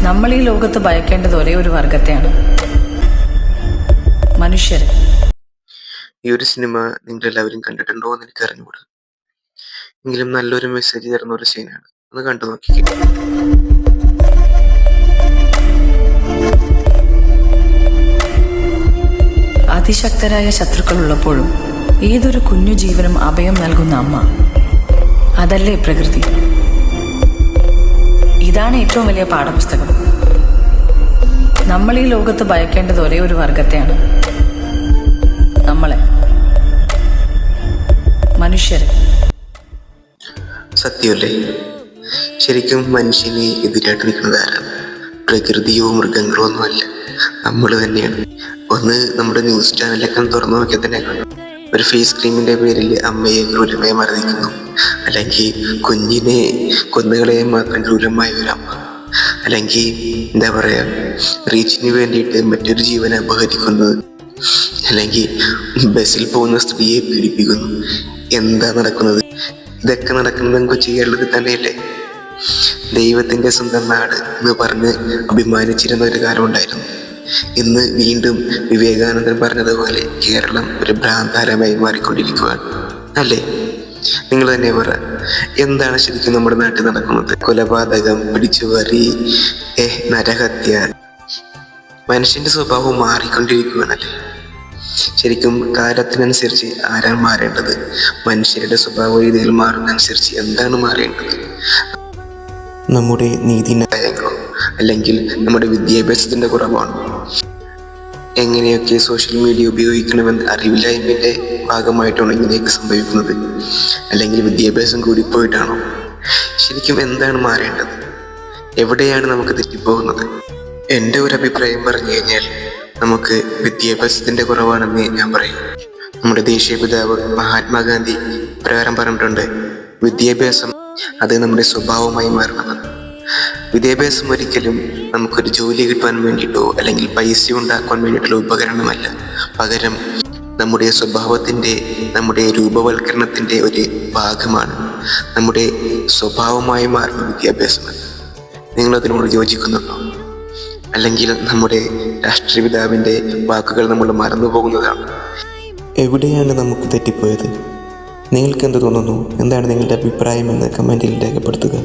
നമ്മൾ ഈ ലോകത്ത് ഭയക്കേണ്ടത് ഒരേ ഒരു വർഗത്തെയാണ്, മനുഷ്യരെ. ഈ ഒരു സിനിമ നിങ്ങൾ എല്ലാവരും കണ്ടിട്ടുണ്ടോ എന്ന് എനിക്ക് അറിഞ്ഞുകൂടാ. എങ്കിലും നല്ലൊരു മെസ്സേജ് തരുന്ന ഒരു സീനാണ്, ഒന്ന് കണ്ടു നോക്കി. അതിശക്തരായ ശത്രുക്കൾ ഉള്ളപ്പോഴും ഏതൊരു കുഞ്ഞു ജീവനും അഭയം നൽകുന്ന അമ്മ, അതല്ലേ പ്രകൃതി. ഇതാണ് ഏറ്റവും വലിയ പാഠപുസ്തകം. നമ്മൾ ഈ ലോകത്ത് ഭയക്കേണ്ടത് ഒരേ ഒരു വർഗത്തെയാണ്, നമ്മളെ, മനുഷ്യരെ. സത്യമല്ലേ? ശരിക്കും മനുഷ്യനെ എതിരായിട്ട് നിൽക്കുന്നത് ആരാണ്? പ്രകൃതിയോ മൃഗങ്ങളോ ഒന്നുമല്ല, നമ്മൾ തന്നെയാണ്. ഒന്ന് നമ്മുടെ ന്യൂസ് ചാനലൊക്കെ തുറന്നു നോക്കിയാൽ തന്നെ കാണും, ഒരു ഫേസ് ക്രീമിന്റെ പേരിൽ അമ്മയെ ക്രൂരമായി മർദ്ദിക്കുന്നു, അല്ലെങ്കിൽ കുഞ്ഞിനെ കൊന്നുകളയെ മാത്രം ക്രൂരമായ ഒരു അമ്മ, അല്ലെങ്കിൽ എന്താ പറയാ, റീച്ചിന് വേണ്ടിയിട്ട് മറ്റൊരു ജീവനെ അപഹരിക്കുന്നത്, അല്ലെങ്കിൽ ബസ്സിൽ പോകുന്ന സ്ത്രീയെ പീഡിപ്പിക്കുന്നു. എന്താ നടക്കുന്നത്? ഇതൊക്കെ നടക്കുന്നത് കൊച്ചു കേരളത്തിൽ തന്നെയല്ലേ? ദൈവത്തിന്റെ സ്വന്തം നാട് എന്ന് പറഞ്ഞ് അഭിമാനിച്ചിരുന്ന ഒരു കാലം ഉണ്ടായിരുന്നു. ഇന്ന് വീണ്ടും വിവേകാനന്ദൻ പറഞ്ഞതുപോലെ കേരളം ഒരു ഭ്രാന്താരമായി മാറിക്കൊണ്ടിരിക്കുകയാണ്, അല്ലേ? നിങ്ങൾ തന്നെ പറ, എന്താണ് ശരിക്കും നമ്മുടെ നാട്ടിൽ നടക്കുന്നത്? കൊലപാതകം, പിടിച്ചുപറി, നരഹത്യ. മനുഷ്യന്റെ സ്വഭാവം മാറിക്കൊണ്ടിരിക്കുകയാണല്ലേ? ശരിക്കും കാലത്തിനനുസരിച്ച് ആരാണ് മാറേണ്ടത്? മനുഷ്യരുടെ സ്വഭാവ രീതികൾ മാറുന്നതനുസരിച്ച് എന്താണ് മാറേണ്ടത്? നമ്മുടെ നീതിന്യായങ്ങളോ അല്ലെങ്കിൽ നമ്മുടെ വിദ്യാഭ്യാസത്തിന്റെ കുറവാണോ? എങ്ങനെയൊക്കെ സോഷ്യൽ മീഡിയ ഉപയോഗിക്കണമെന്ന് അറിവില്ലായ്മയുടെ ഭാഗമായിട്ടാണോ ഇങ്ങനെയൊക്കെ സംഭവിക്കുന്നത്? അല്ലെങ്കിൽ വിദ്യാഭ്യാസം കൂടിപ്പോയിട്ടാണോ? ശരിക്കും എന്താണ് മാറേണ്ടത്? എവിടെയാണ് നമുക്ക് തെറ്റിപ്പോകുന്നത്? എൻ്റെ ഒരു അഭിപ്രായം പറഞ്ഞു കഴിഞ്ഞാൽ നമുക്ക് വിദ്യാഭ്യാസത്തിന്റെ കുറവാണെന്ന് ഞാൻ പറയും. നമ്മുടെ ദേശീയ പിതാവ് മഹാത്മാഗാന്ധി പ്രകാരം പറഞ്ഞിട്ടുണ്ട്, വിദ്യാഭ്യാസം അത് നമ്മുടെ സ്വഭാവമായി മാറണമെന്ന്. വിദ്യാഭ്യാസം ഒരിക്കലും നമുക്കൊരു ജോലി കിട്ടാൻ വേണ്ടിയിട്ടോ അല്ലെങ്കിൽ പൈസ ഉണ്ടാക്കാൻ വേണ്ടിയിട്ടുള്ള ഉപകരണമല്ല, പകരം നമ്മുടെ സ്വഭാവത്തിൻ്റെ, നമ്മുടെ രൂപവൽക്കരണത്തിൻ്റെ ഒരു ഭാഗമാണ് നമ്മുടെ സ്വഭാവമായി മാറുന്ന വിദ്യാഭ്യാസമാണ്. നിങ്ങളതിനോട് യോജിക്കുന്നുണ്ടോ? അല്ലെങ്കിൽ നമ്മുടെ രാഷ്ട്രപിതാവിൻ്റെ വാക്കുകൾ നമ്മൾ മറന്നു പോകുന്നതാണ്? എവിടെയാണ് നമുക്ക് തെറ്റിപ്പോയത്? നിങ്ങൾക്ക് എന്ത് തോന്നുന്നു? എന്താണ് നിങ്ങളുടെ അഭിപ്രായം എന്ന് കമൻറ്റിൽ രേഖപ്പെടുത്തുക.